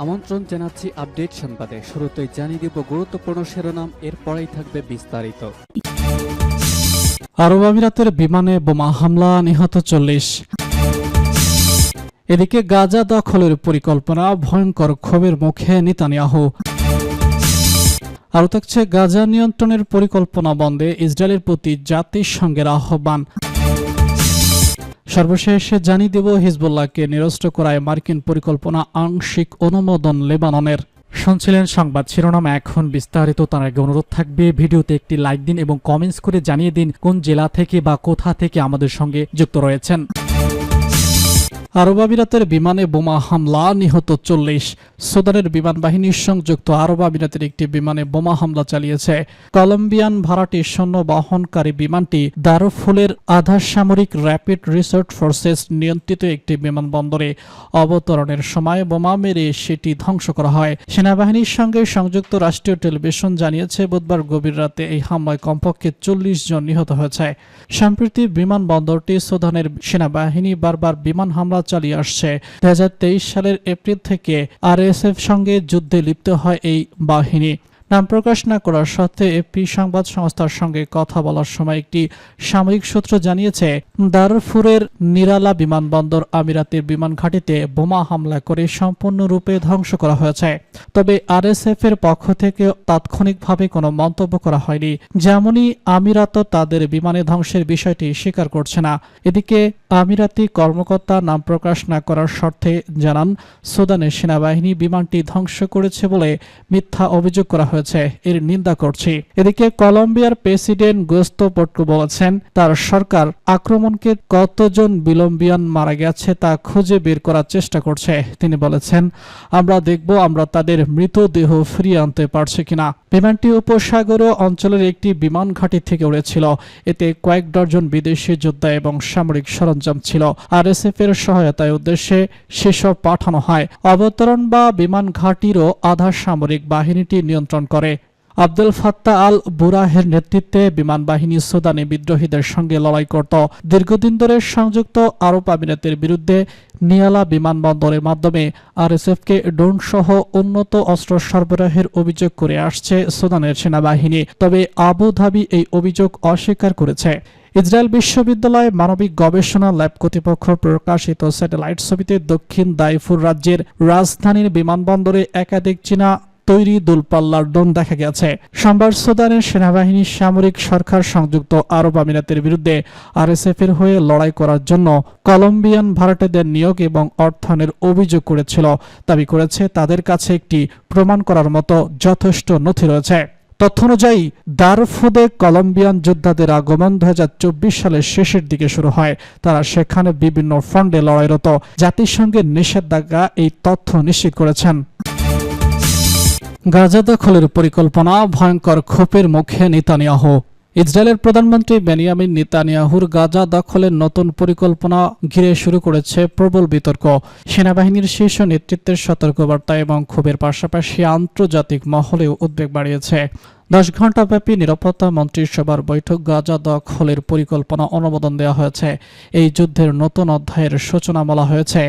আমন্ত্রণ জানাচ্ছি আপডেট সংবাদে। শুরুতেই জানিয়ে দিব গুরুত্বপূর্ণ শিরোনাম, এরপরেই থাকবে বিস্তারিত। আরব আমিরাতের বিমানে বোমা হামলা, নিহত 40। এদিকে গাজা দখলের পরিকল্পনা, ভয়ঙ্কর ক্ষোভের মুখে নেতানিয়াহু। আরও থাকছে গাজা নিয়ন্ত্রণের পরিকল্পনা বন্ধে ইসরায়েলের প্রতি জাতিসংঘের আহ্বান। সর্বশেষ জানিয়ে দেব হিজবুল্লাহকে নিরস্ত্র করায় মার্কিন পরিকল্পনা, আংশিক অনুমোদন লেবাননের। শুনছিলেন সংবাদ শিরোনাম, এখন বিস্তারিত। তার আগে অনুরোধ থাকবে ভিডিওতে একটি লাইক দিন এবং কমেন্টস করে জানিয়ে দিন কোন জেলা থেকে বা কোথা থেকে আমাদের সঙ্গে যুক্ত রয়েছেন। আরব আমিরাতের বিমানে বোমা হামলা, নিহত 40। সুদানের বিমান বাহিনীর সংযুক্ত আরব আমিরাতের একটি বিমানে বোমা হামলা চালিয়েছে। কলম্বিয়ান ভাড়াটি সৈন্য বহনকারী বিমানটি দারফুলের আধা সামরিক র্যাপিড রিসার্চ ফোর্সেস নিয়ন্ত্রিত একটি বিমানবন্দরে অবতরণের সময় বোমা মেরে সেটি ধ্বংস করা হয়। সেনাবাহিনীর সঙ্গে সংযুক্ত রাষ্ট্রীয় টেলিভিশন জানিয়েছে বুধবার গভীর রাতে এই হামলায় কমপক্ষে 40 জন নিহত হয়েছে। সম্প্রতি বিমানবন্দরটি সুদানের সেনাবাহিনী বারবার বিমান হামলা চালিয়ে আসছে। 2023 সালের এপ্রিল থেকে আরএসএফ সঙ্গে যুদ্ধে লিপ্ত হয় এই বাহিনী। নাম প্রকাশ না করার সত্ত্বে এপি সংবাদ সংস্থার সঙ্গে কথা বলার সময় একটি সামরিক সূত্র জানিয়েছে, দারফুরের নিরালা বিমানবন্দর আমিরাতের বিমান ঘাঁটিতে বোমা হামলা করে সম্পূর্ণরূপে ধ্বংস করা হয়েছে। তবে আরএসএফ এর পক্ষ থেকে তাৎক্ষণিকভাবে কোনো মন্তব্য করা হয়নি। যেমনই আমিরাতও তাদের বিমানে ধ্বংসের বিষয়টি স্বীকার করছে না। এদিকে আমিরাতি কর্মকর্তা নাম প্রকাশ না করার শর্তে জানান, সুদানের সেনাবাহিনী বিমানটি ধ্বংস করেছে বলে মিথ্যা অভিযোগ করা হয়েছে, এর নিন্দা করছি। এদিকে কলম্বিয়ার প্রেসিডেন্ট গুস্তো পেট্রো বলেছেন, তার সরকার আক্রমণকে কতজন বিলম্বিয়ান মারা গেছে তা খুঁজে বের করার চেষ্টা করছে। তিনি বলেছেন, আমরা দেখব আমরা তাদের মৃতদেহ ফিরিয়ে আনতে পারছি কিনা। বিমানটি উপসাগরীয় অঞ্চলের একটি বিমান ঘাঁটি থেকে উড়েছিল। এতে কয়েক ডজন বিদেশি যোদ্ধা এবং সামরিক সরঞ্জাম ছিল। আরএসএফ এর সহায়তায় উদ্দেশ্যে সেসব পাঠানো হয়। অবতরণ বা বিমান ঘাঁটিরও আধা সামরিক বাহিনীটি নিয়ন্ত্রণ করে। আব্দুল ফাত্তাহ আল বুরাহের নেতৃত্বে বিমান বাহিনী সুদানে বিদ্রোহীদের সঙ্গে লড়াই করত। দীর্ঘদিন ধরে সংযুক্ত আরব আমিরাতের বিরুদ্ধে নিয়ালা বিমানবন্দরের মাধ্যমে আরএসএফকে ড্রোন সহ উন্নত অস্ত্র সরবরাহের অভিযোগ করে আসছে সুদানের সেনাবাহিনী। তবে আবু ধাবি এই অভিযোগ অস্বীকার করেছে। ইসরায়েল বিশ্ববিদ্যালয় মানবিক গবেষণা ল্যাব কর্তৃপক্ষ প্রকাশিত স্যাটেলাইট ছবিতে দক্ষিণ দাইফুর রাজ্যের রাজধানীর বিমানবন্দরে একাধিক চীনা তৈরি দূরপাল্লার ড্রোন দেখা গেছে। সোমবার সুদানের সেনাবাহিনী সামরিক সরকার সংযুক্ত আরব আমিরাতের বিরুদ্ধে আরএসএফ এর হয়ে লড়াই করার জন্য কলম্বিয়ান ভাড়াটেদের নিয়োগ এবং অর্থায়নের অভিযোগ করেছিল। দাবি করেছে তাদের কাছে একটি প্রমাণ করার মতো যথেষ্ট নথি রয়েছে। তথ্য অনুযায়ী দারফুদে কলম্বিয়ান যোদ্ধাদের আগমন 2024 সালের শেষের দিকে শুরু হয়। তারা সেখানে বিভিন্ন ফ্রন্টে লড়াইরত। জাতিসংঘের নিষেধাজ্ঞা এই তথ্য নিশ্চিত করেছেন। গাজা দখলের পরিকল্পনা, ভয়ঙ্কর ক্ষোভের মুখে নেতানিয়াহু। ইসরায়েলের প্রধানমন্ত্রী বেনিয়ামিন নেতানিয়াহুর গাজা দখলের নতুন পরিকল্পনা ঘিরে শুরু করেছে প্রবল বিতর্ক। সেনাবাহিনীর শীর্ষ নেতৃত্বের সতর্কবার্তা এবং ক্ষোভের পাশাপাশি আন্তর্জাতিক মহলেও উদ্বেগ বাড়িয়েছে। 10 ঘণ্টাব্যাপী নিরাপত্তা মন্ত্রিসভার বৈঠক গাজা দখলের পরিকল্পনা অনুমোদন দেওয়া হয়েছে। এই যুদ্ধের নতুন অধ্যায়ের সূচনা বলা হয়েছে।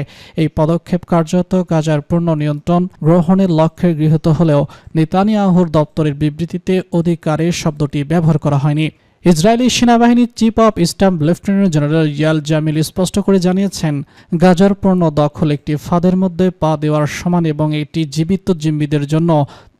এই পদক্ষেপ কার্যত গাজার পূর্ণ নিয়ন্ত্রণ গ্রহণের লক্ষ্যে গৃহীত হলেও নেতানিয়াহুর দপ্তরের বিবৃতিতে অধিকারের শব্দটি ব্যবহার করা হয়নি। ইসরায়েলি সেনাবাহিনীর chief of staff lieutenant general Eyal Zamir স্পষ্ট করে জানিয়েছেন, গাজার পূর্ণ দখল একটি ফাঁদের মধ্যে পা দেওয়ার সমান এবং এটি জীবিত জিম্মিদের জন্য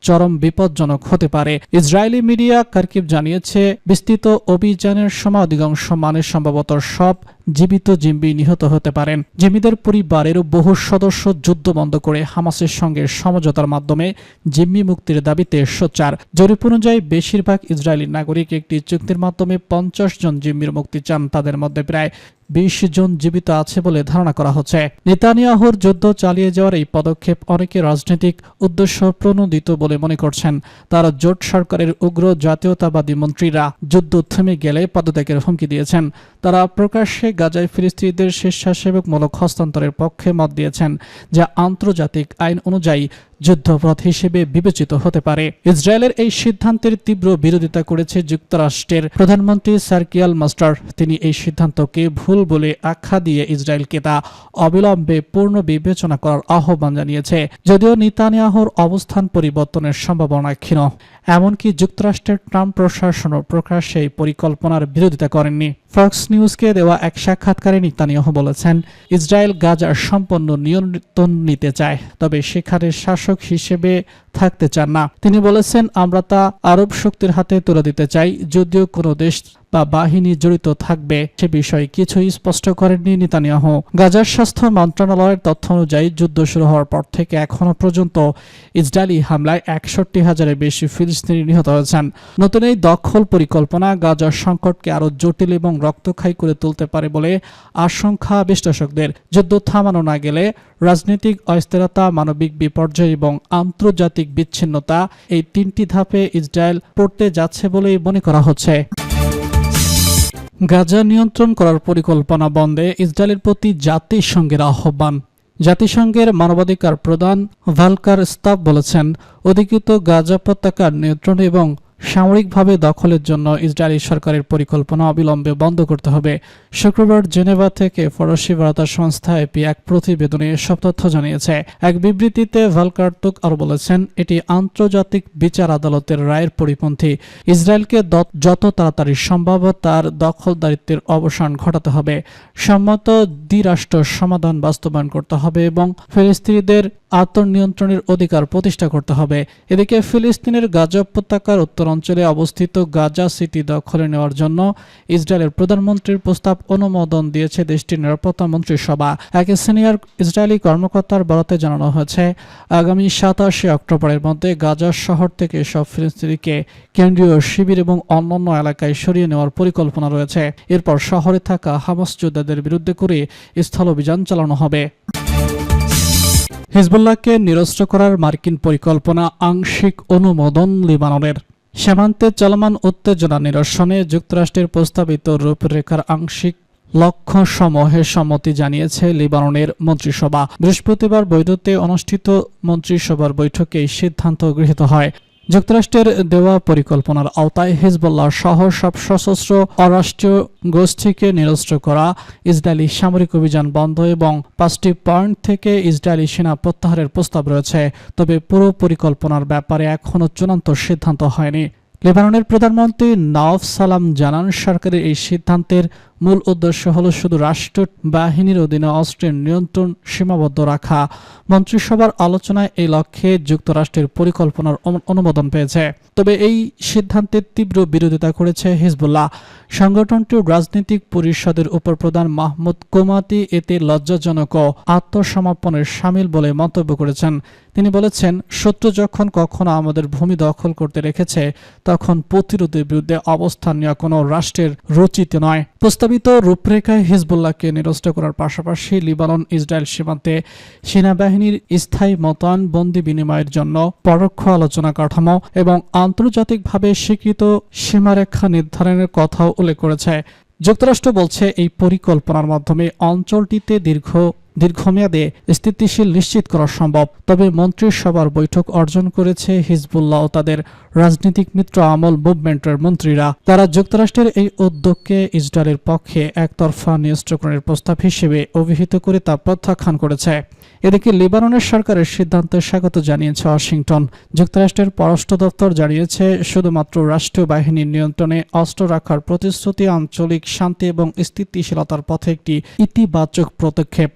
চরম বিপজ্জনক হতে পারে। ইসরায়েলি মিডিয়া কারকিব জানিয়েছে, বিস্তৃত অভিযানের সময় অধিকাংশ মানুষ সম্ভবত সব জীবিত জিম্মি নিহত হতে পারেন। জিম্মিদের পরিবারের বহু সদস্য যুদ্ধ বন্ধ করে হামাসের সঙ্গে সমঝোতার মাধ্যমে জিম্মি মুক্তির দাবিতে সোচ্চার। জরিপ অনুযায়ী বেশিরভাগ ইসরায়েলি নাগরিক একটি চুক্তির মাধ্যমে 50 জন জিম্মির মুক্তি চান। তাদের মধ্যে প্রায় 20 জন জীবিত আছে বলে ধারণা করা হচ্ছে। নেতানিয়াহুর যুদ্ধ চালিয়ে যাওয়ার এই পদক্ষেপ অনেকে রাজনৈতিক উদ্দেশ্য প্রণোদিত বলে মনে করছেন। তারা জোট সরকারের উগ্র জাতীয়তাবাদী মন্ত্রীরা যুদ্ধ থেমে গেলে পদত্যাগের হুমকি দিয়েছেন। তারা প্রকাশ্যে গাজায় ফিলিস্তিনিদের স্বেচ্ছাসেবকমূলক হস্তান্তরের পক্ষে মত দিয়েছেন, যা আন্তর্জাতিক আইন অনুযায়ী যুদ্ধাপরাধ হিসেবে বিবেচিত হতে পারে। ইসরায়েলের এই সিদ্ধান্তের তীব্র বিরোধিতা করেছে যুক্তরাষ্ট্রের প্রধানমন্ত্রী স্যার কিয়ার মাস্টার। তিনি এই সিদ্ধান্তকে ভুল বলে আখ্যা দিয়ে ইসরায়েলকে তা অবিলম্বে পূর্ণ বিবেচনা করার আহ্বান জানিয়েছে। যদিও নেতানিয়াহুর অবস্থান পরিবর্তনের সম্ভাবনা ক্ষীণ। এমনকি যুক্তরাষ্ট্রের ট্রাম্প প্রশাসনও প্রকাশ্যে এই পরিকল্পনার বিরোধিতা করেননি। ফক্স নিউজকে দেওয়া এক সাক্ষাৎকারে নেতানিয়াহু বলেছেন, ইসরায়েল গাজার সম্পূর্ণ নিয়ন্ত্রণ নিতে চায়, তবে সেখানে শাসক হিসেবে থাকতে চান না। তিনি বলেছেন, আমরা তা আরব শক্তির হাতে তুলে দিতে চাই। যদিও কোনো দেশ বা বাহিনী জড়িত থাকবে সে বিষয়ে কিছুই স্পষ্ট করেননি নেতানিয়াহু। গাজার স্বাস্থ্য মন্ত্রণালয়ের তথ্য অনুযায়ী যুদ্ধ শুরু হওয়ার পর থেকে এখনো পর্যন্ত ইসরায়েলি হামলায় 61,000-এর বেশি ফিলিস্তিনি নিহত হয়েছেন। নতুন এই দখল পরিকল্পনা গাজার সংকটকে আরো জটিল এবং রক্তক্ষয়ী করে তুলতে পারে বলে আশঙ্কা বিশ্লেষকদের। যুদ্ধ থামানো না গেলে রাজনৈতিক অস্থিরতা, মানবিক বিপর্যয় এবং আন্তর্জাতিক বিচ্ছিন্নতা, এই তিনটি ধাপে ইসরায়েল পড়তে যাচ্ছে বলেই মনে করা হচ্ছে। গাজা নিয়ন্ত্রণ করার পরিকল্পনা বন্ধে ইসরায়েলের প্রতি জাতিসংঘের আহ্বান। জাতিসংঘের মানবাধিকার প্রধান ভলকার স্তাব বলেছেন, অধিকৃত গাজা উপত্যকার নিয়ন্ত্রণ এবং সামরিকভাবে দখলের জন্য ইসরায়েলি সরকারের পরিকল্পনা অবিলম্বে বন্ধ করতে হবে। শুক্রবার জেনেভা থেকে ফরাসি বার্তা সংস্থা এপি এক প্রতিবেদনে এসব তথ্য জানিয়েছে। এক বিবৃতিতে ভলকার তুক আরও বলেছেন, এটি আন্তর্জাতিক বিচার আদালতের রায়ের পরিপন্থী। ইসরায়েলকে যত তাড়াতাড়ি সম্ভব তার দখলদারিত্বের অবসান ঘটাতে হবে, সম্মত দ্বিরাষ্ট্র সমাধান বাস্তবায়ন করতে হবে এবং ফিলিস্তিনিদের আত্মনিয়ন্ত্রণের অধিকার প্রতিষ্ঠা করতে হবে। এদিকে ফিলিস্তিনের গাজা উপত্যকার উত্তরাঞ্চলে অবস্থিত গাজা সিটি দখলে নেওয়ার জন্য ইসরায়েলের প্রধানমন্ত্রীর প্রস্তাব অনুমোদন দিয়েছে দেশটির নিরাপত্তা মন্ত্রিসভা। এক সিনিয়র ইসরায়েলি কর্মকর্তার বরাতে জানানো হয়েছে, আগামী 27 অক্টোবরের মধ্যে গাজা শহর থেকে সব ফিলিস্তিনিকে কেন্দ্রীয় শিবির এবং অন্যান্য এলাকায় সরিয়ে নেওয়ার পরিকল্পনা রয়েছে। এরপর শহরে থাকা হামাস যোদ্ধাদের বিরুদ্ধে করে স্থল অভিযান চালানো হবে। হিজবুল্লাহকে নিরস্ত্র করার মার্কিন পরিকল্পনা আংশিক অনুমোদন লিবাননের। সীমান্তে চলমান উত্তেজনা নিরসনে যুক্তরাষ্ট্রের প্রস্তাবিত রূপরেখার আংশিক লক্ষ্য সমূহের সম্মতি জানিয়েছে লিবাননের মন্ত্রিসভা। বৃহস্পতিবার বৈরুতে অনুষ্ঠিত মন্ত্রিসভার বৈঠকে এই সিদ্ধান্ত গৃহীত হয়। যুক্তরাষ্ট্রের দেওয়া পরিকল্পনার আওতায় হিজবুল্লাহ সহ সব সশস্ত্র অরাষ্ট্রীয় গোষ্ঠীকে নিরস্ত্র করা, ইসরায়েলি সামরিক অভিযান বন্ধ এবং 5টি পয়েন্ট থেকে ইসরায়েলি সেনা প্রত্যাহারের প্রস্তাব রয়েছে। তবে পুরো পরিকল্পনার ব্যাপারে এখনও চূড়ান্ত সিদ্ধান্ত হয়নি। লেবাননের প্রধানমন্ত্রী নওয়াফ সালাম জানান, সরকারের এই সিদ্ধান্তের মূল উদ্দেশ্য হল শুধু রাষ্ট্র বাহিনীর অধীনে অস্ত্রের নিয়ন্ত্রণ সীমাবদ্ধ রাখা। মন্ত্রিসভার আলোচনায় এই লক্ষ্যে যুক্তরাষ্ট্রের পরিকল্পনার অনুমোদন পেয়েছে। তবে এই সিদ্ধান্তের তীব্র বিরোধিতা করেছে হিজবুল্লাহ। সংগঠনটির রাজনৈতিক পরিষদের উপপ্রধান মাহমুদ কোমাতি এতে লজ্জাজনক ও আত্মসমর্পণের শামিল বলে মন্তব্য করেছেন। তিনি বলেছেন, শত্রু যখন কখনো আমাদের ভূমি দখল করতে রেখেছে তখন প্রতিরোধের বিরুদ্ধে অবস্থান নেওয়া কোনো রাষ্ট্রের রচিত নয়। প্রস্তাবিত রূপরেখায় হিজবুল্লাহকে নিরস্ত্র করার পাশাপাশি লিবানন ইসরায়েল সীমান্তে সেনাবাহিনীর স্থায়ী মোতায়েন, বন্দি বিনিময়ের জন্য পরোক্ষ আলোচনা কাঠামো এবং আন্তর্জাতিকভাবে স্বীকৃত সীমারেখা নির্ধারণের কথাও উল্লেখ করেছে। যুক্তরাষ্ট্র বলছে, এই পরিকল্পনার মাধ্যমে অঞ্চলটিতে দীর্ঘমেয়াদে স্থিতিশীল নিশ্চিত করা সম্ভব। তবে মন্ত্রিসভার বৈঠক অর্জন করেছে হিজবুল্লাহ ও তাদের রাজনৈতিক মিত্র আমল মুভমেন্টের মন্ত্রীরা। তারা যুক্তরাষ্ট্রের এই উদ্যোগকে ইসরায়েলের পক্ষে একতরফা নিরস্ত্রকরণের প্রস্তাব হিসেবে অভিহিত করে তা প্রত্যাখ্যান করেছে। এদিকে লেবাননের সরকারের সিদ্ধান্তে স্বাগত জানিয়েছে ওয়াশিংটন। যুক্তরাষ্ট্রের পররাষ্ট্র দপ্তর জানিয়েছে, শুধুমাত্র রাষ্ট্রীয় বাহিনীর নিয়ন্ত্রণে অস্ত্র রাখার প্রতিশ্রুতি আঞ্চলিক শান্তি এবং স্থিতিশীলতার পথে একটি ইতিবাচক পদক্ষেপ।